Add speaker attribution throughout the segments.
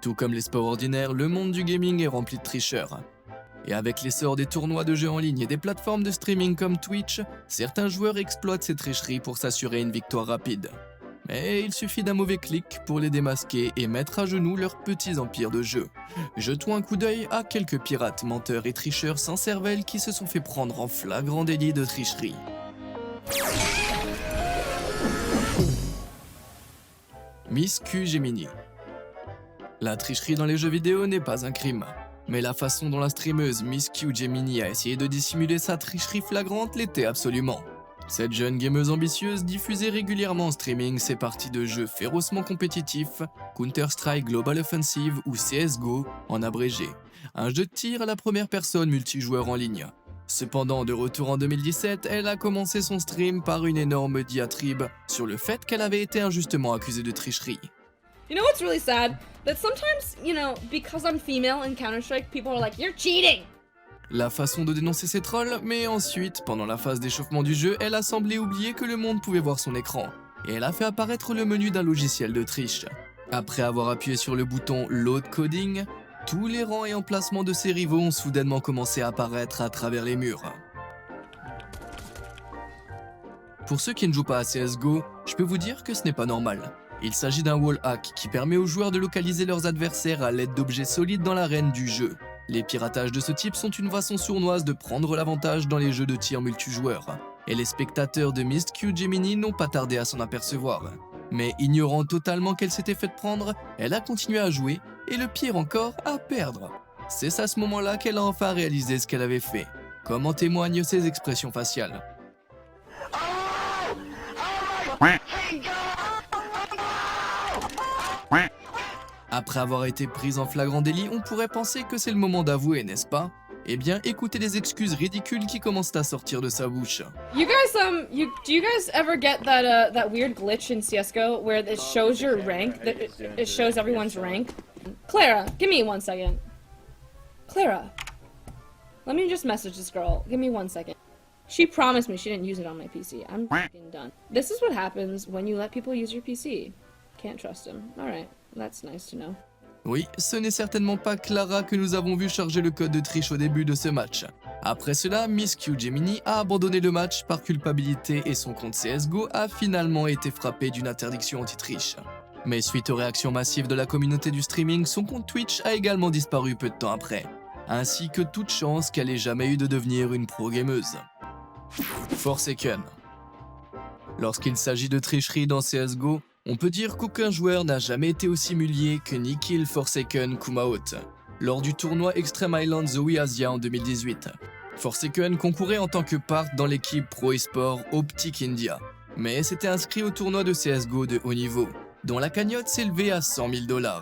Speaker 1: Tout comme les sports ordinaires, le monde du gaming est rempli de tricheurs. Et avec l'essor des tournois de jeux en ligne et des plateformes de streaming comme Twitch, certains joueurs exploitent ces tricheries pour s'assurer une victoire rapide. Mais il suffit d'un mauvais clic pour les démasquer et mettre à genoux leurs petits empires de jeu. Jetons un coup d'œil à quelques pirates, menteurs et tricheurs sans cervelle qui se sont fait prendre en flagrant délit de tricherie. Miss Q Gemini. La tricherie dans les jeux vidéo n'est pas un crime. Mais la façon dont la streameuse Miss Q Gemini a essayé de dissimuler sa tricherie flagrante l'était absolument. Cette jeune gameuse ambitieuse diffusait régulièrement en streaming ses parties de jeux férocement compétitifs, Counter-Strike Global Offensive ou CSGO en abrégé, un jeu de tir à la première personne multijoueur en ligne. Cependant, de retour en 2017, elle a commencé son stream par une énorme diatribe sur le fait qu'elle avait été injustement accusée de tricherie.
Speaker 2: You know what's really sad? That sometimes, because I'm female in Counter-Strike, people are like, you're cheating!
Speaker 1: La façon de dénoncer ces trolls, mais ensuite, pendant la phase d'échauffement du jeu, elle a semblé oublier que le monde pouvait voir son écran, et elle a fait apparaître le menu d'un logiciel de triche. Après avoir appuyé sur le bouton Load Coding, tous les rangs et emplacements de ses rivaux ont soudainement commencé à apparaître à travers les murs. Pour ceux qui ne jouent pas à CSGO, je peux vous dire que ce n'est pas normal. Il s'agit d'un wall hack qui permet aux joueurs de localiser leurs adversaires à l'aide d'objets solides dans l'arène du jeu. Les piratages de ce type sont une façon sournoise de prendre l'avantage dans les jeux de tir multijoueur, et les spectateurs de Miss Q Gemini n'ont pas tardé à s'en apercevoir. Mais ignorant totalement qu'elle s'était faite prendre, elle a continué à jouer, et le pire encore, à perdre. C'est à ce moment-là qu'elle a enfin réalisé ce qu'elle avait fait, comme en témoignent ses expressions faciales. Après avoir été prise en flagrant délit, on pourrait penser que c'est le moment d'avouer, n'est-ce pas? Eh bien, écoutez les excuses ridicules qui commencent à sortir de sa bouche.
Speaker 2: You guys, do you guys ever get that weird glitch in CSGO where it shows your rank, that it shows everyone's rank? Clara, give me 1 second. Clara, let me just message this girl. Give me 1 second. She promised me she didn't use it on my PC. I'm fucking done. This is what happens when you let people use your PC. Can't trust them. Alright, that's nice to know.
Speaker 1: Oui, ce n'est certainement pas Clara que nous avons vu charger le code de triche au début de ce match. Après cela, Miss Q Gemini a abandonné le match par culpabilité et son compte CSGO a finalement été frappé d'une interdiction anti-triche. Mais suite aux réactions massives de la communauté du streaming, son compte Twitch a également disparu peu de temps après, ainsi que toute chance qu'elle ait jamais eu de devenir une pro-gameuse. Forsaken. Lorsqu'il s'agit de tricherie dans CSGO, on peut dire qu'aucun joueur n'a jamais été aussi humilié que Nikhil Forsaken Kumaot lors du tournoi Extreme Island Zoe Asia en 2018. Forsaken concourait en tant que part dans l'équipe Pro eSport Optic India, mais s'était inscrit au tournoi de CSGO de haut niveau, dont la cagnotte s'élevait à 100 000 $.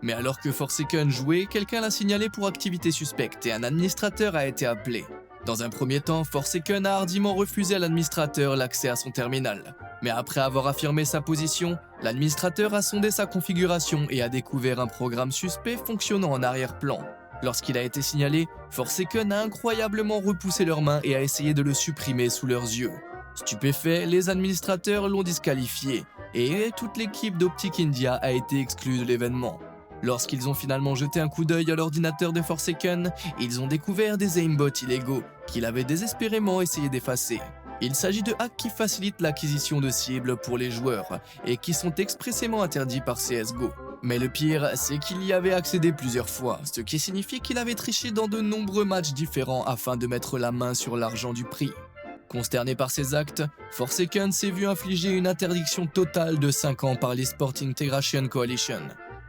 Speaker 1: Mais alors que Forsaken jouait, quelqu'un l'a signalé pour activité suspecte et un administrateur a été appelé. Dans un premier temps, Forsaken a hardiment refusé à l'administrateur l'accès à son terminal. Mais après avoir affirmé sa position, l'administrateur a sondé sa configuration et a découvert un programme suspect fonctionnant en arrière-plan. Lorsqu'il a été signalé, Forsaken a incroyablement repoussé leurs mains et a essayé de le supprimer sous leurs yeux. Stupéfaits, les administrateurs l'ont disqualifié et toute l'équipe d'Optic India a été exclue de l'événement. Lorsqu'ils ont finalement jeté un coup d'œil à l'ordinateur de Forsaken, ils ont découvert des aimbots illégaux qu'il avait désespérément essayé d'effacer. Il s'agit de hacks qui facilitent l'acquisition de cibles pour les joueurs et qui sont expressément interdits par CSGO. Mais le pire, c'est qu'il y avait accédé plusieurs fois, ce qui signifie qu'il avait triché dans de nombreux matchs différents afin de mettre la main sur l'argent du prix. Consterné par ces actes, Forsaken s'est vu infliger une interdiction totale de 5 ans par l'eSport Integration Coalition.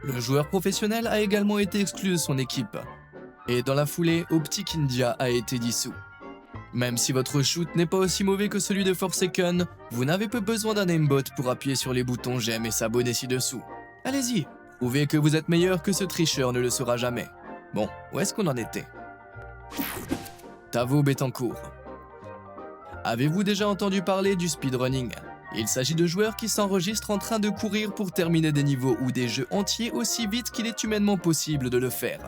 Speaker 1: Le joueur professionnel a également été exclu de son équipe. Et dans la foulée, Optic India a été dissous. Même si votre shoot n'est pas aussi mauvais que celui de Forsaken, vous n'avez pas besoin d'un aimbot pour appuyer sur les boutons j'aime et s'abonner ci-dessous. Allez-y, prouvez que vous êtes meilleur que ce tricheur ne le sera jamais. Bon, où est-ce qu'on en était? Tavo Betancourt. Avez-vous déjà entendu parler du speedrunning? Il s'agit de joueurs qui s'enregistrent en train de courir pour terminer des niveaux ou des jeux entiers aussi vite qu'il est humainement possible de le faire.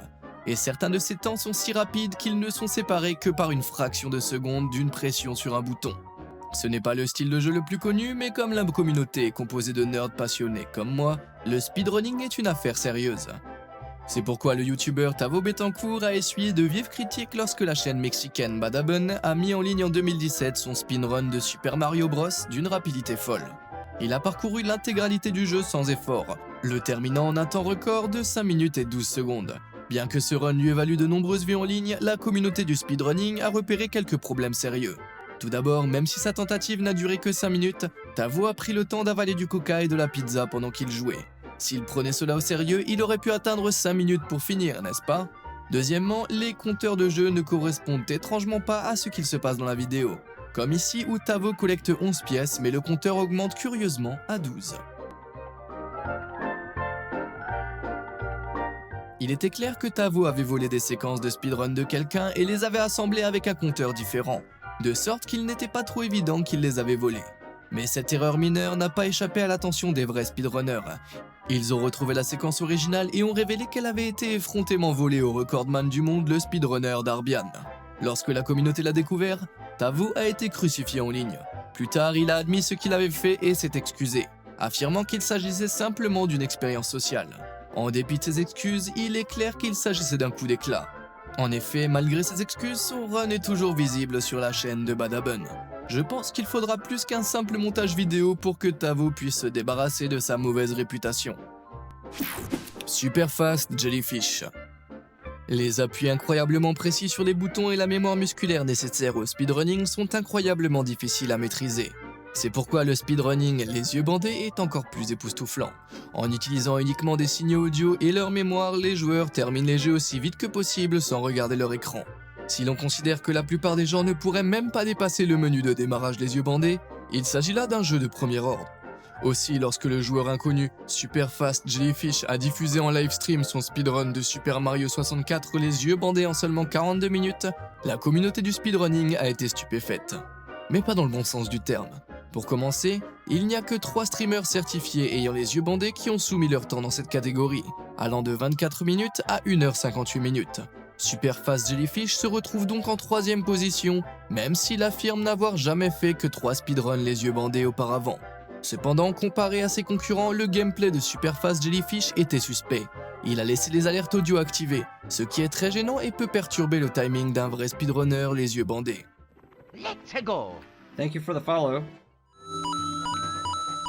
Speaker 1: Et certains de ces temps sont si rapides qu'ils ne sont séparés que par une fraction de seconde d'une pression sur un bouton. Ce n'est pas le style de jeu le plus connu, mais comme la communauté est composée de nerds passionnés comme moi, le speedrunning est une affaire sérieuse. C'est pourquoi le youtubeur Tavo Betancourt a essuyé de vives critiques lorsque la chaîne mexicaine Badabun a mis en ligne en 2017 son speedrun de Super Mario Bros d'une rapidité folle. Il a parcouru l'intégralité du jeu sans effort, le terminant en un temps record de 5 minutes et 12 secondes. Bien que ce run lui ait valu de nombreuses vues en ligne, la communauté du speedrunning a repéré quelques problèmes sérieux. Tout d'abord, même si sa tentative n'a duré que 5 minutes, Tavo a pris le temps d'avaler du coca et de la pizza pendant qu'il jouait. S'il prenait cela au sérieux, il aurait pu atteindre 5 minutes pour finir, n'est-ce pas? Deuxièmement, les compteurs de jeu ne correspondent étrangement pas à ce qu'il se passe dans la vidéo. Comme ici où Tavo collecte 11 pièces, mais le compteur augmente curieusement à 12. Il était clair que Tavo avait volé des séquences de speedrun de quelqu'un et les avait assemblées avec un compteur différent, de sorte qu'il n'était pas trop évident qu'il les avait volées. Mais cette erreur mineure n'a pas échappé à l'attention des vrais speedrunners. Ils ont retrouvé la séquence originale et ont révélé qu'elle avait été effrontément volée au recordman du monde, le speedrunner Darbian. Lorsque la communauté l'a découvert, Tavo a été crucifié en ligne. Plus tard, il a admis ce qu'il avait fait et s'est excusé, affirmant qu'il s'agissait simplement d'une expérience sociale. En dépit de ses excuses, il est clair qu'il s'agissait d'un coup d'éclat. En effet, malgré ses excuses, son run est toujours visible sur la chaîne de Badabun. Je pense qu'il faudra plus qu'un simple montage vidéo pour que Tavo puisse se débarrasser de sa mauvaise réputation. Super Fast Jellyfish. Les appuis incroyablement précis sur les boutons et la mémoire musculaire nécessaires au speedrunning sont incroyablement difficiles à maîtriser. C'est pourquoi le speedrunning les yeux bandés est encore plus époustouflant. En utilisant uniquement des signaux audio et leur mémoire, les joueurs terminent les jeux aussi vite que possible sans regarder leur écran. Si l'on considère que la plupart des gens ne pourraient même pas dépasser le menu de démarrage des yeux bandés, il s'agit là d'un jeu de premier ordre. Aussi, lorsque le joueur inconnu Super Fast Jellyfish a diffusé en livestream son speedrun de Super Mario 64 les yeux bandés en seulement 42 minutes, la communauté du speedrunning a été stupéfaite. Mais pas dans le bon sens du terme. Pour commencer, il n'y a que 3 streamers certifiés ayant les yeux bandés qui ont soumis leur temps dans cette catégorie, allant de 24 minutes à 1h58 minutes. Super Fast Jellyfish se retrouve donc en 3e position, même s'il affirme n'avoir jamais fait que 3 speedruns les yeux bandés auparavant. Cependant, comparé à ses concurrents, le gameplay de Super Fast Jellyfish était suspect. Il a laissé les alertes audio activées, ce qui est très gênant et peut perturber le timing d'un vrai speedrunner les yeux bandés.
Speaker 3: Let's go.
Speaker 4: Thank you for the follow.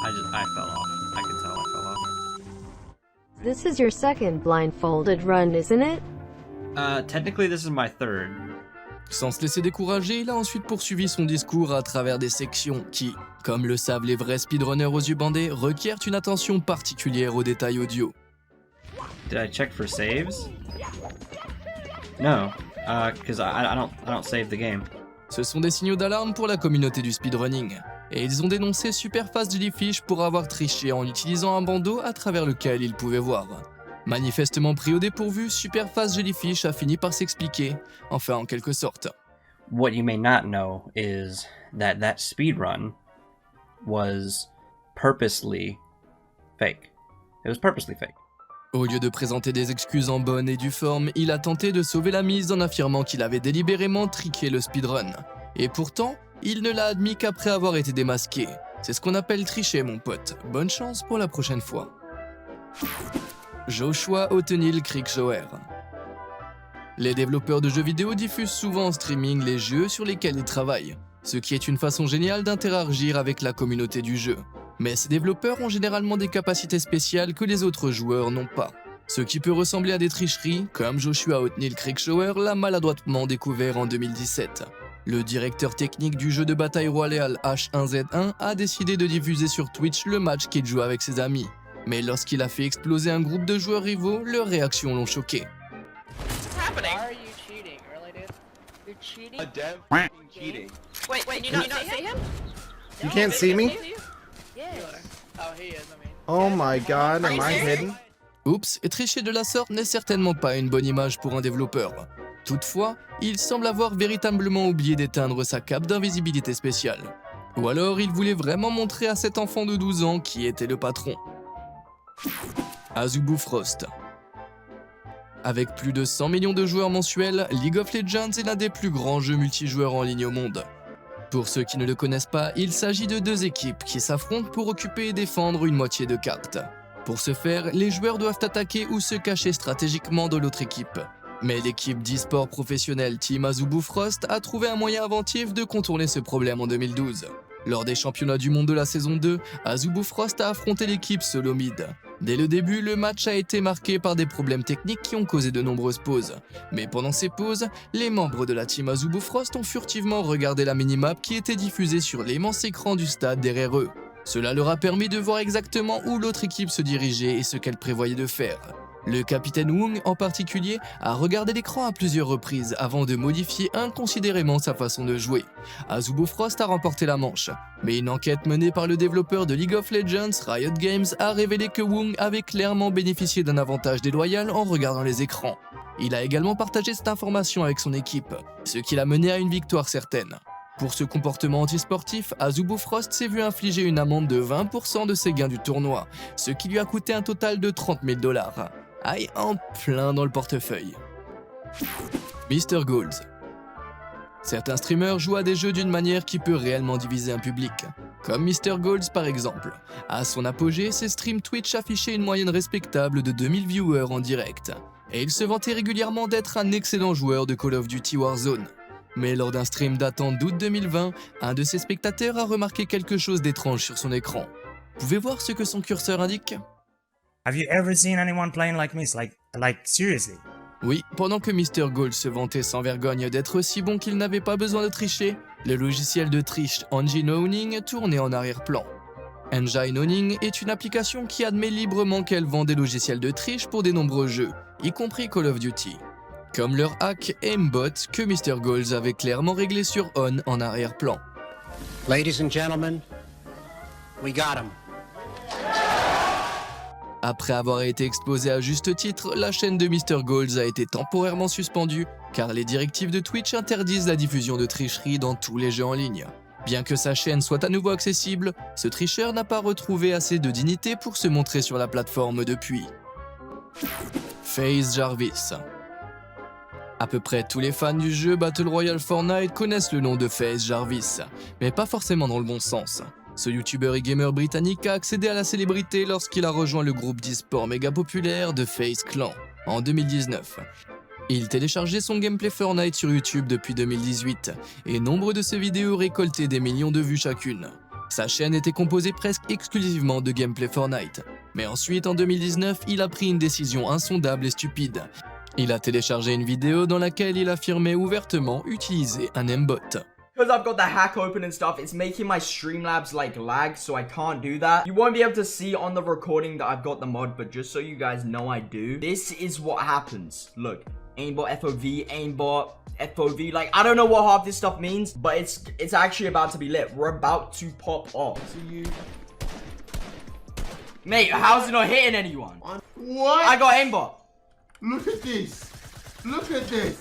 Speaker 4: I fell off. I can tell I fell off.
Speaker 5: This is your second blindfolded run, isn't it?
Speaker 4: Technically this is my third.
Speaker 1: Sans se laisser décourager, il a ensuite poursuivi son discours à travers des sections qui, comme le savent les vrais speedrunners aux yeux bandés, requièrent une attention particulière aux détails audio.
Speaker 4: Did I check for saves? No, because I don't save the game.
Speaker 1: Ce sont des signaux d'alarme pour la communauté du speedrunning, et ils ont dénoncé Super Fast Jellyfish pour avoir triché en utilisant un bandeau à travers lequel ils pouvaient voir. Manifestement pris au dépourvu, Super Fast Jellyfish a fini par s'expliquer, enfin en quelque sorte.
Speaker 4: What you may not know is that speedrun was purposely fake. It was purposely fake.
Speaker 1: Au lieu de présenter des excuses en bonne et due forme, il a tenté de sauver la mise en affirmant qu'il avait délibérément triqué le speedrun. Et pourtant, il ne l'a admis qu'après avoir été démasqué. C'est ce qu'on appelle tricher, mon pote. Bonne chance pour la prochaine fois. Joshua O'Tonnell Creekshower. Les développeurs de jeux vidéo diffusent souvent en streaming les jeux sur lesquels ils travaillent, ce qui est une façon géniale d'interagir avec la communauté du jeu. Mais ces développeurs ont généralement des capacités spéciales que les autres joueurs n'ont pas, ce qui peut ressembler à des tricheries, comme Joshua O'Tonnell Creekshower l'a maladroitement découvert en 2017. Le directeur technique du jeu de bataille royale H1Z1 a décidé de diffuser sur Twitch le match qu'il joue avec ses amis. Mais lorsqu'il a fait exploser un groupe de joueurs rivaux, leurs réactions l'ont choqué.
Speaker 3: Why are you cheating, really, dude? You're cheating?
Speaker 6: A dev cheating.
Speaker 3: Wait, can you not see him?
Speaker 7: You can't see me?
Speaker 3: Yeah. Oh, he is, I mean.
Speaker 7: Oh my god, am I hidden?
Speaker 1: Oups, et tricher de la sorte n'est certainement pas une bonne image pour un développeur. Toutefois, il semble avoir véritablement oublié d'éteindre sa cape d'invisibilité spéciale. Ou alors il voulait vraiment montrer à cet enfant de 12 ans qui était le patron. Azubu Frost. Avec plus de 100 millions de joueurs mensuels, League of Legends est l'un des plus grands jeux multijoueurs en ligne au monde. Pour ceux qui ne le connaissent pas, il s'agit de 2 équipes qui s'affrontent pour occuper et défendre une moitié de carte. Pour ce faire, les joueurs doivent attaquer ou se cacher stratégiquement dans l'autre équipe. Mais l'équipe d'e-sport professionnelle Team Azubu Frost a trouvé un moyen inventif de contourner ce problème en 2012. Lors des championnats du monde de la saison 2, Azubu Frost a affronté l'équipe Solo Mid. Dès le début, le match a été marqué par des problèmes techniques qui ont causé de nombreuses pauses. Mais pendant ces pauses, les membres de la Team Azubu Frost ont furtivement regardé la minimap qui était diffusée sur l'immense écran du stade derrière eux. Cela leur a permis de voir exactement où l'autre équipe se dirigeait et ce qu'elle prévoyait de faire. Le capitaine Wong, en particulier, a regardé l'écran à plusieurs reprises avant de modifier inconsidérément sa façon de jouer. Azubu Frost a remporté la manche, mais une enquête menée par le développeur de League of Legends, Riot Games, a révélé que Wong avait clairement bénéficié d'un avantage déloyal en regardant les écrans. Il a également partagé cette information avec son équipe, ce qui l'a mené à une victoire certaine. Pour ce comportement antisportif, Azubu Frost s'est vu infliger une amende de 20% de ses gains du tournoi, ce qui lui a coûté un total de 30 000 $. Aïe, en plein dans le portefeuille. Mr. Goals. Certains streamers jouent à des jeux d'une manière qui peut réellement diviser un public, comme Mr. Goals par exemple. À son apogée, ses streams Twitch affichaient une moyenne respectable de 2000 viewers en direct, et il se vantait régulièrement d'être un excellent joueur de Call of Duty Warzone. Mais lors d'un stream datant d'août 2020, un de ses spectateurs a remarqué quelque chose d'étrange sur son écran. Pouvez voir ce que son curseur indique ?
Speaker 6: Have you ever seen anyone playing like me? Like seriously?
Speaker 1: Oui, pendant que Mr. Gold se vantait sans vergogne d'être si bon qu'il n'avait pas besoin de tricher, le logiciel de triche Engine Owning tournait en arrière-plan. Engine Owning est une application qui admet librement qu'elle vend des logiciels de triche pour de nombreux jeux, y compris Call of Duty. Comme leur hack Aimbot que Mr. Goals avait clairement réglé sur On en arrière-plan.
Speaker 8: Ladies and gentlemen, we got him.
Speaker 1: Après avoir été exposé à juste titre, la chaîne de Mr. Goals a été temporairement suspendue car les directives de Twitch interdisent la diffusion de tricheries dans tous les jeux en ligne. Bien que sa chaîne soit à nouveau accessible, ce tricheur n'a pas retrouvé assez de dignité pour se montrer sur la plateforme depuis. FaZe Jarvis. À peu près tous les fans du jeu Battle Royale Fortnite connaissent le nom de FaZe Jarvis, mais pas forcément dans le bon sens. Ce youtubeur et gamer britannique a accédé à la célébrité lorsqu'il a rejoint le groupe d'e-sport méga populaire de FaZe Clan en 2019. Il téléchargeait son gameplay Fortnite sur YouTube depuis 2018 et nombre de ses vidéos récoltaient des millions de vues chacune. Sa chaîne était composée presque exclusivement de gameplay Fortnite. Mais ensuite, en 2019, il a pris une décision insondable et stupide. Il a téléchargé une vidéo dans laquelle il affirmait ouvertement utiliser un aimbot.
Speaker 9: Because I've got the hack open and stuff, it's making my Streamlabs like lag, so I can't do that. You won't be able to see on the recording that I've got the mod, but just so you guys know I do. This is what happens. Look, aimbot FOV, aimbot FOV, like I don't know what half this stuff means, but it's actually about to be lit. We're about to pop off. See you. Mate, how's it not hitting anyone?
Speaker 10: What?
Speaker 9: I got aimbot.
Speaker 10: Look at this. Look at this.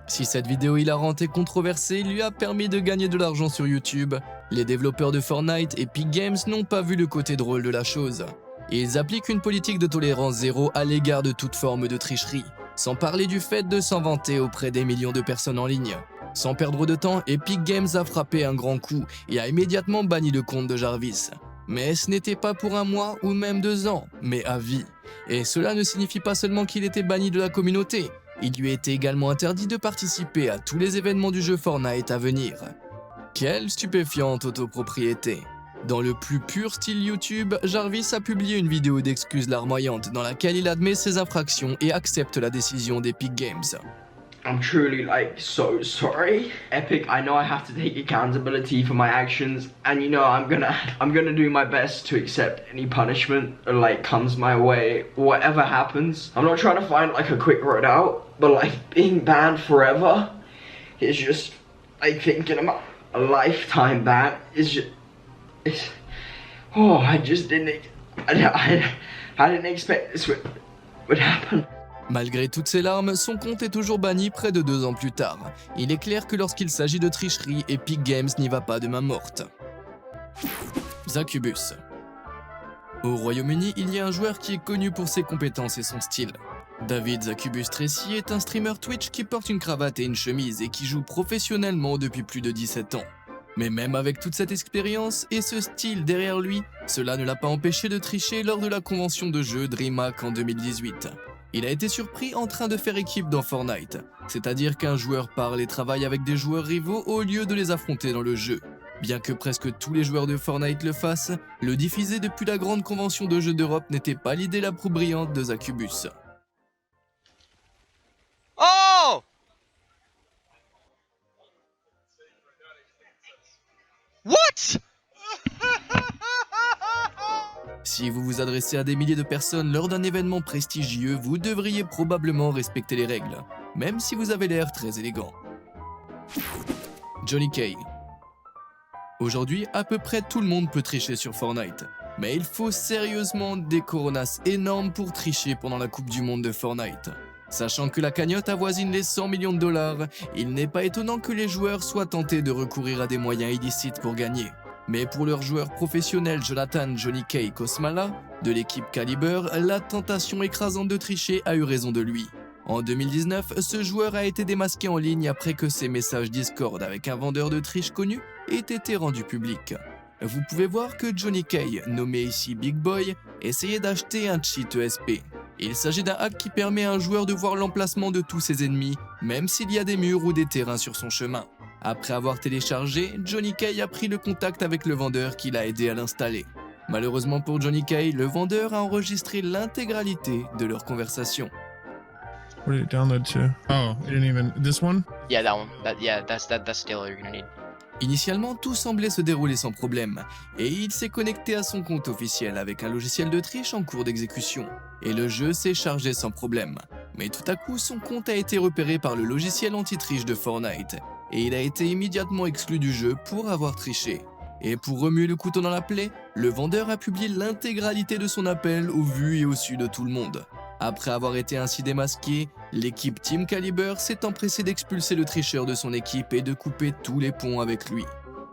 Speaker 1: Si cette vidéo hilarante et controversée lui a permis de gagner de l'argent sur YouTube, les développeurs de Fortnite et Epic Games n'ont pas vu le côté drôle de la chose. Ils appliquent une politique de tolérance zéro à l'égard de toute forme de tricherie, sans parler du fait de s'en vanter auprès des millions de personnes en ligne. Sans perdre de temps, Epic Games a frappé un grand coup et a immédiatement banni le compte de Jarvis. Mais ce n'était pas pour un mois ou même 2 ans, mais à vie. Et cela ne signifie pas seulement qu'il était banni de la communauté, il lui était également interdit de participer à tous les événements du jeu Fortnite à venir. Quelle stupéfiante autopropriété! Dans le plus pur style YouTube, Jarvis a publié une vidéo d'excuses larmoyantes dans laquelle il admet ses infractions et accepte la décision d'Epic Games.
Speaker 9: I'm truly like so sorry. Epic, I know I have to take accountability for my actions, and you know I'm gonna do my best to accept any punishment that like comes my way, whatever happens. I'm not trying to find like a quick road out, but like being banned forever is just like thinking about a lifetime ban is just I didn't expect this would happen.
Speaker 1: Malgré toutes ces larmes, son compte est toujours banni près de 2 ans plus tard. Il est clair que lorsqu'il s'agit de tricherie, Epic Games n'y va pas de main morte. Zacubus. Au Royaume-Uni, il y a un joueur qui est connu pour ses compétences et son style. David Zacubus Tracy est un streamer Twitch qui porte une cravate et une chemise et qui joue professionnellement depuis plus de 17 ans. Mais même avec toute cette expérience et ce style derrière lui, cela ne l'a pas empêché de tricher lors de la convention de jeu DreamHack en 2018. Il a été surpris en train de faire équipe dans Fortnite, c'est-à-dire qu'un joueur parle et travaille avec des joueurs rivaux au lieu de les affronter dans le jeu. Bien que presque tous les joueurs de Fortnite le fassent, le diffuser depuis la grande convention de jeux d'Europe n'était pas l'idée la plus brillante de Zacubus.
Speaker 3: Oh! What?
Speaker 1: Si vous vous adressez à des milliers de personnes lors d'un événement prestigieux, vous devriez probablement respecter les règles, même si vous avez l'air très élégant. Johnny K. Aujourd'hui, à peu près tout le monde peut tricher sur Fortnite, mais il faut sérieusement des coronas énormes pour tricher pendant la Coupe du Monde de Fortnite. Sachant que la cagnotte avoisine les 100 millions de dollars, il n'est pas étonnant que les joueurs soient tentés de recourir à des moyens illicites pour gagner. Mais pour leur joueur professionnel Jonathan Johnny K Kosmala, de l'équipe Caliber, la tentation écrasante de tricher a eu raison de lui. En 2019, ce joueur a été démasqué en ligne après que ses messages Discord avec un vendeur de triche connu aient été rendus publics. Vous pouvez voir que Johnny K, nommé ici Big Boy, essayait d'acheter un cheat ESP. Il s'agit d'un hack qui permet à un joueur de voir l'emplacement de tous ses ennemis, même s'il y a des murs ou des terrains sur son chemin. Après avoir téléchargé, Johnny K a pris le contact avec le vendeur qui l'a aidé à l'installer. Malheureusement pour Johnny K, le vendeur a enregistré l'intégralité de leur conversation.
Speaker 11: What did it download to? Oh, it didn't even. This one?
Speaker 3: Yeah, that one. That's the skill you're gonna need.
Speaker 1: Initialement, tout semblait se dérouler sans problème, et il s'est connecté à son compte officiel avec un logiciel de triche en cours d'exécution, et le jeu s'est chargé sans problème. Mais tout à coup, son compte a été repéré par le logiciel anti-triche de Fortnite, et il a été immédiatement exclu du jeu pour avoir triché. Et pour remuer le couteau dans la plaie, le vendeur a publié l'intégralité de son appel au vu et au su de tout le monde. Après avoir été ainsi démasqué, l'équipe Team Caliber s'est empressée d'expulser le tricheur de son équipe et de couper tous les ponts avec lui.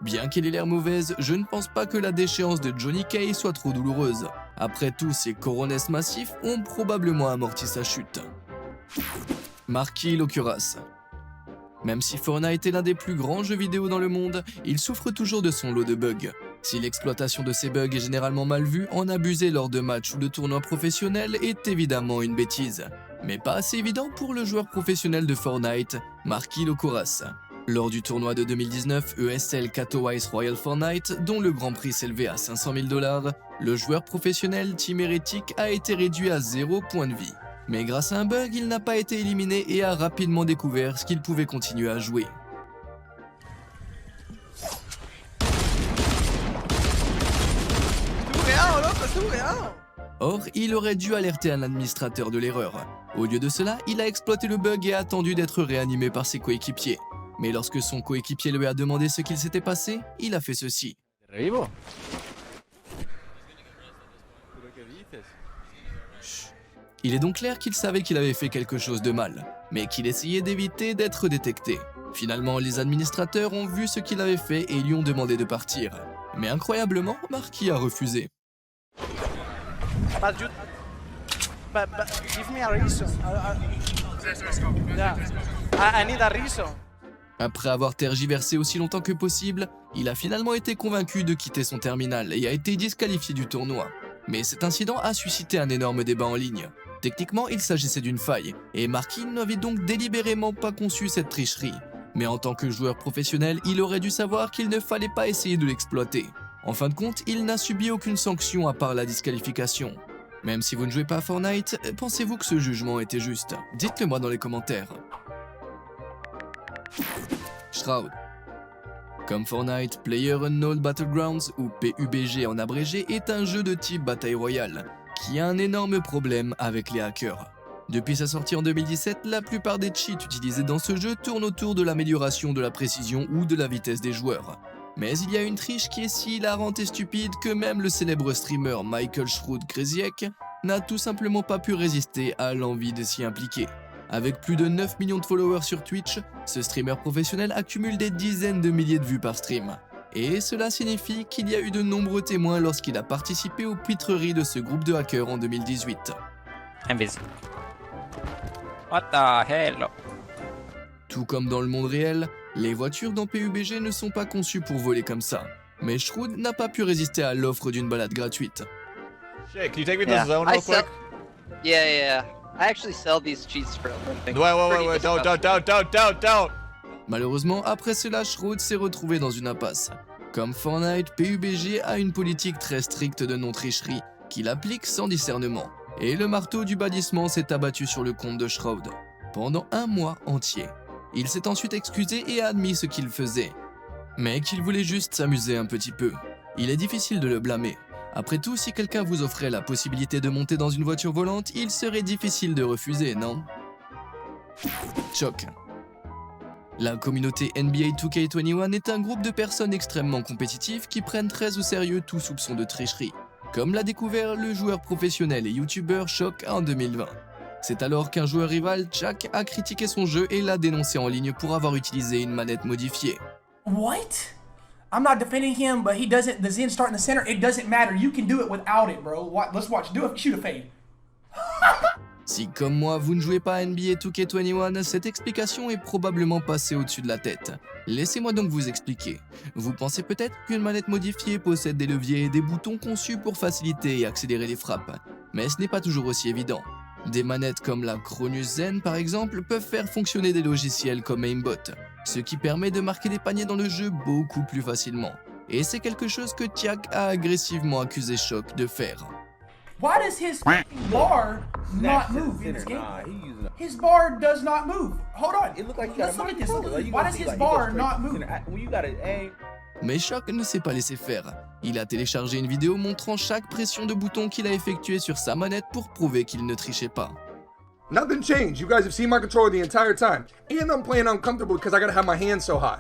Speaker 1: Bien qu'elle ait l'air mauvaise, je ne pense pas que la déchéance de Johnny K soit trop douloureuse. Après tout, ces coronets massifs ont probablement amorti sa chute. Marquis Locuras. Même si Fortnite est l'un des plus grands jeux vidéo dans le monde, il souffre toujours de son lot de bugs. Si l'exploitation de ces bugs est généralement mal vue, en abuser lors de matchs ou de tournois professionnels est évidemment une bêtise. Mais pas assez évident pour le joueur professionnel de Fortnite, Marquis Locuras. Lors du tournoi de 2019 ESL Katowice Royal Fortnite, dont le grand prix s'élevait à 500 000 $, le joueur professionnel Team Heretic a été réduit à 0 point de vie. Mais grâce à un bug, il n'a pas été éliminé et a rapidement découvert ce qu'il pouvait continuer à jouer. Or, il aurait dû alerter un administrateur de l'erreur. Au lieu de cela, il a exploité le bug et a attendu d'être réanimé par ses coéquipiers. Mais lorsque son coéquipier lui a demandé ce qu'il s'était passé, il a fait ceci. Il est donc clair qu'il savait qu'il avait fait quelque chose de mal, mais qu'il essayait d'éviter d'être détecté. Finalement, les administrateurs ont vu ce qu'il avait fait et lui ont demandé de partir. Mais incroyablement, Marquis a refusé.
Speaker 3: Give me a reason. I need a reason.
Speaker 1: Après avoir tergiversé aussi longtemps que possible, il a finalement été convaincu de quitter son terminal et a été disqualifié du tournoi. Mais cet incident a suscité un énorme débat en ligne. Techniquement, il s'agissait d'une faille, et Marquis n'avait donc délibérément pas conçu cette tricherie. Mais en tant que joueur professionnel, il aurait dû savoir qu'il ne fallait pas essayer de l'exploiter. En fin de compte, il n'a subi aucune sanction à part la disqualification. Même si vous ne jouez pas à Fortnite, pensez-vous que ce jugement était juste? Dites-le moi dans les commentaires. Shroud. Comme Fortnite, PlayerUnknown's Battlegrounds, ou PUBG en abrégé, est un jeu de type bataille royale, qui a un énorme problème avec les hackers. Depuis sa sortie en 2017, la plupart des cheats utilisés dans ce jeu tournent autour de l'amélioration de la précision ou de la vitesse des joueurs. Mais il y a une triche qui est si hilarante et stupide que même le célèbre streamer Michael Shroud Krzyzek n'a tout simplement pas pu résister à l'envie de s'y impliquer. Avec plus de 9 millions de followers sur Twitch, ce streamer professionnel accumule des dizaines de milliers de vues par stream. Et cela signifie qu'il y a eu de nombreux témoins lorsqu'il a participé aux pitreries de ce groupe de hackers en 2018.
Speaker 3: I'm busy. What the hell?
Speaker 1: Tout comme dans le monde réel, Les voitures dans PUBG ne sont pas conçues pour voler comme ça, mais Shroud n'a pas pu résister à l'offre d'une balade gratuite.
Speaker 12: Shit, can you take me to the zone real quick?
Speaker 3: Yeah. I actually sell these cheats for a living.
Speaker 12: Wait, don't.
Speaker 1: Malheureusement, après cela, Shroud s'est retrouvé dans une impasse. Comme Fortnite, PUBG a une politique très stricte de non-tricherie, qu'il applique sans discernement. Et le marteau du bannissement s'est abattu sur le compte de Shroud pendant un mois entier. Il s'est ensuite excusé et a admis ce qu'il faisait, mais qu'il voulait juste s'amuser un petit peu. Il est difficile de le blâmer. Après tout, si quelqu'un vous offrait la possibilité de monter dans une voiture volante, il serait difficile de refuser, non? Choc. La communauté NBA 2K21 est un groupe de personnes extrêmement compétitives qui prennent très au sérieux tout soupçon de tricherie, comme l'a découvert le joueur professionnel et youtubeur Choc en 2020. C'est alors qu'un joueur rival, Jack, a critiqué son jeu et l'a dénoncé en ligne pour avoir utilisé une manette modifiée.
Speaker 13: What? I'm not defending him, but he doesn't. The Zen start in the center. It doesn't matter. You can do it without it, bro. Let's watch. Shoot a fade.
Speaker 1: Si, comme moi, vous ne jouez pas à NBA 2K21, cette explication est probablement passée au-dessus de la tête. Laissez-moi donc vous expliquer. Vous pensez peut-être qu'une manette modifiée possède des leviers et des boutons conçus pour faciliter et accélérer les frappes, mais ce n'est pas toujours aussi évident. Des manettes comme la Cronus Zen par exemple peuvent faire fonctionner des logiciels comme Aimbot, ce qui permet de marquer des paniers dans le jeu beaucoup plus facilement. Et c'est quelque chose que Tiak a agressivement accusé Choc de faire.
Speaker 13: Why does his bar not move in this game? His bar does not move. Hold on. Let's look at this. Why does his bar not move?
Speaker 1: Mais Choc ne s'est pas laissé faire. Il a téléchargé une vidéo montrant chaque pression de bouton qu'il a effectuée sur sa manette pour prouver qu'il ne trichait pas.
Speaker 14: Nothing changed. You guys have seen my controller the entire time. And I'm playing uncomfortable because I gotta have my hands so high.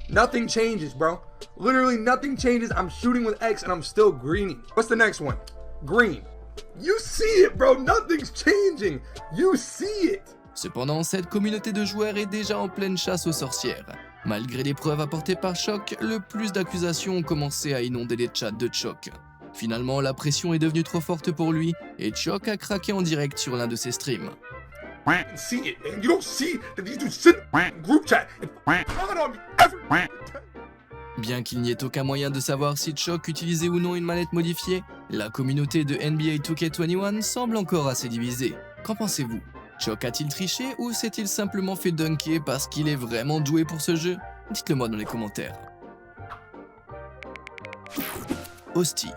Speaker 14: Nothing changes, bro. Literally nothing changes. I'm shooting with X and I'm still greening. What's the next one? Green. You see it, bro. Nothing's changing. You see it.
Speaker 1: Cependant, cette communauté de joueurs est déjà en pleine chasse aux sorcières. Malgré les preuves apportées par Choc, le plus d'accusations ont commencé à inonder les chats de Choc. Finalement, la pression est devenue trop forte pour lui et Choc a craqué en direct sur l'un de ses streams.
Speaker 14: See it, and you don't see that these dudes sit in group chat and on me every
Speaker 1: Bien qu'il n'y ait aucun moyen de savoir si Choc utilisait ou non une manette modifiée, la communauté de NBA 2K21 semble encore assez divisée. Qu'en pensez-vous? Choc a-t-il triché ou s'est-il simplement fait dunker parce qu'il est vraiment doué pour ce jeu? Dites-le moi dans les commentaires. Hostie.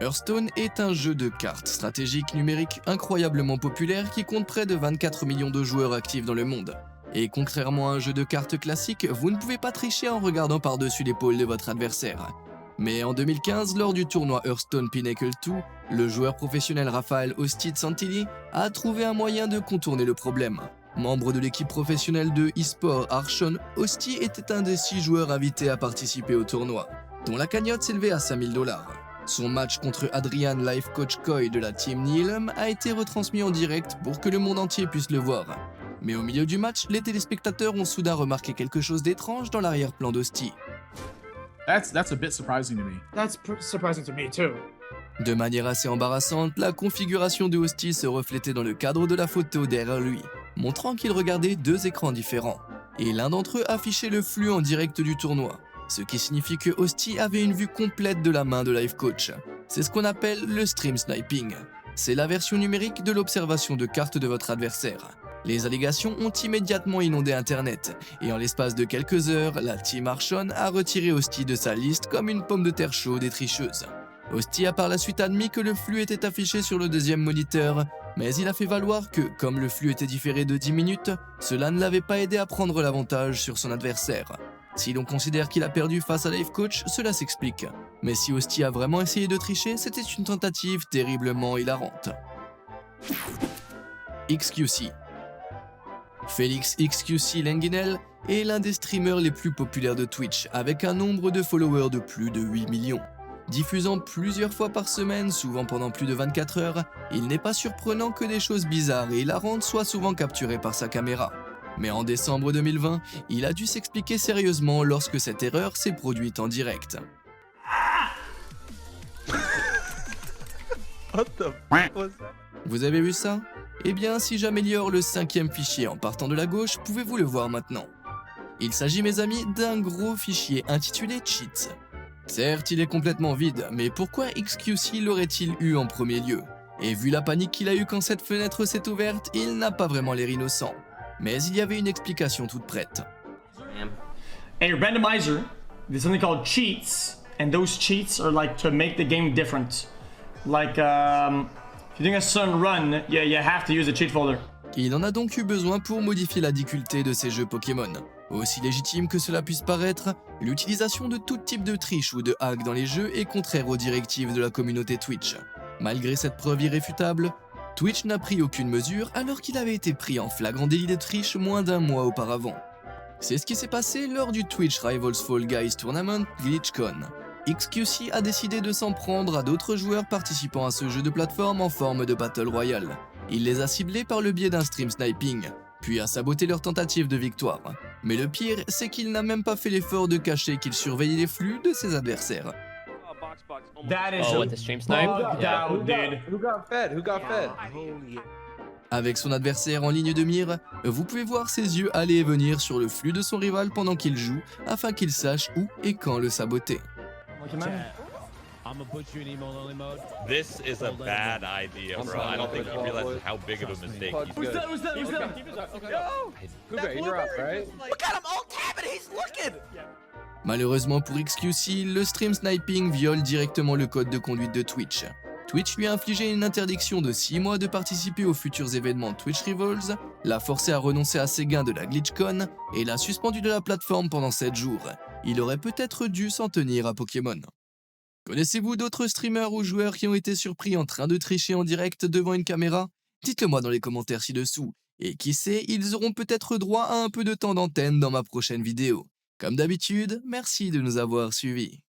Speaker 1: Hearthstone est un jeu de cartes stratégiques numériques incroyablement populaire qui compte près de 24 millions de joueurs actifs dans le monde. Et contrairement à un jeu de cartes classique, vous ne pouvez pas tricher en regardant par-dessus l'épaule de votre adversaire. Mais en 2015, lors du tournoi Hearthstone Pinnacle 2, le joueur professionnel Raphaël Hostie Santilli a trouvé un moyen de contourner le problème. Membre de l'équipe professionnelle de e-sport Archon, Hostie était un des 6 joueurs invités à participer au tournoi, dont la cagnotte s'élevait à 5 000 $. Son match contre Adrian Life Coach Koi de la team Nihilum a été retransmis en direct pour que le monde entier puisse le voir. Mais au milieu du match, les téléspectateurs ont soudain remarqué quelque chose d'étrange dans l'arrière-plan d'Hostie.
Speaker 15: That's a bit surprising to me.
Speaker 13: That's surprising to me too.
Speaker 1: De manière assez embarrassante, la configuration de Hostie se reflétait dans le cadre de la photo derrière lui, montrant qu'il regardait 2 écrans différents. Et l'un d'entre eux affichait le flux en direct du tournoi, ce qui signifie que Hostie avait une vue complète de la main de Life Coach. C'est ce qu'on appelle le stream sniping. C'est la version numérique de l'observation de cartes de votre adversaire. Les allégations ont immédiatement inondé Internet, et en l'espace de quelques heures, la team Archon a retiré Hostie de sa liste comme une pomme de terre chaude et tricheuse. Hostie a par la suite admis que le flux était affiché sur le deuxième moniteur, mais il a fait valoir que, comme le flux était différé de 10 minutes, cela ne l'avait pas aidé à prendre l'avantage sur son adversaire. Si l'on considère qu'il a perdu face à Life Coach, cela s'explique. Mais si Hostie a vraiment essayé de tricher, c'était une tentative terriblement hilarante. XQC. Félix XQC Lenguinel est l'un des streamers les plus populaires de Twitch, avec un nombre de followers de plus de 8 millions. Diffusant plusieurs fois par semaine, souvent pendant plus de 24 heures, il n'est pas surprenant que des choses bizarres et hilarantes soient souvent capturées par sa caméra. Mais en décembre 2020, il a dû s'expliquer sérieusement lorsque cette erreur s'est produite en direct.
Speaker 12: What the fuck was that?
Speaker 1: Vous avez vu ça? Eh bien, si j'améliore le 5e fichier en partant de la gauche, pouvez-vous le voir maintenant? Il s'agit, mes amis, d'un gros fichier intitulé Cheats. Certes, il est complètement vide, mais pourquoi XQC l'aurait-il eu en premier lieu? Et vu la panique qu'il a eue quand cette fenêtre s'est ouverte, il n'a pas vraiment l'air innocent. Mais il y avait une explication toute prête.
Speaker 16: A randomizer, there's something called cheats, and those cheats are like to make the game different. Like, if you're doing a certain run, you have to use a cheat folder.
Speaker 1: Il en a donc eu besoin pour modifier la difficulté de ces jeux Pokémon. Aussi légitime que cela puisse paraître, l'utilisation de tout type de triche ou de hack dans les jeux est contraire aux directives de la communauté Twitch. Malgré cette preuve irréfutable, Twitch n'a pris aucune mesure alors qu'il avait été pris en flagrant délit de triche moins d'un mois auparavant. C'est ce qui s'est passé lors du Twitch Rivals Fall Guys Tournament GlitchCon. XQC a décidé de s'en prendre à d'autres joueurs participant à ce jeu de plateforme en forme de Battle Royale. Il les a ciblés par le biais d'un stream sniping, puis a saboté leur tentative de victoire. Mais le pire, c'est qu'il n'a même pas fait l'effort de cacher qu'il surveillait les flux de ses adversaires.
Speaker 16: That is
Speaker 3: with the stream snipe?
Speaker 16: bugged out, dude.
Speaker 12: Who got fed? Who got fed?
Speaker 1: Avec son adversaire en ligne de mire, vous pouvez voir ses yeux aller et venir sur le flux de son rival pendant qu'il joue, afin qu'il sache où et quand le saboter.
Speaker 12: This is a bad idea, bro. I don't think he realizes how big of a mistake he's
Speaker 16: Who's that? Who's that? Who's that?
Speaker 12: Kube, you're up, right?
Speaker 3: Look at him, all tabbing, he's looking!
Speaker 1: Malheureusement pour XQC, le stream sniping viole directement le code de conduite de Twitch. Twitch lui a infligé une interdiction de 6 mois de participer aux futurs événements Twitch Rivals, l'a forcé à renoncer à ses gains de la GlitchCon et l'a suspendu de la plateforme pendant 7 jours. Il aurait peut-être dû s'en tenir à Pokémon. Connaissez-vous d'autres streamers ou joueurs qui ont été surpris en train de tricher en direct devant une caméra? Dites-le moi dans les commentaires ci-dessous. Et qui sait, ils auront peut-être droit à un peu de temps d'antenne dans ma prochaine vidéo. Comme d'habitude, merci de nous avoir suivis.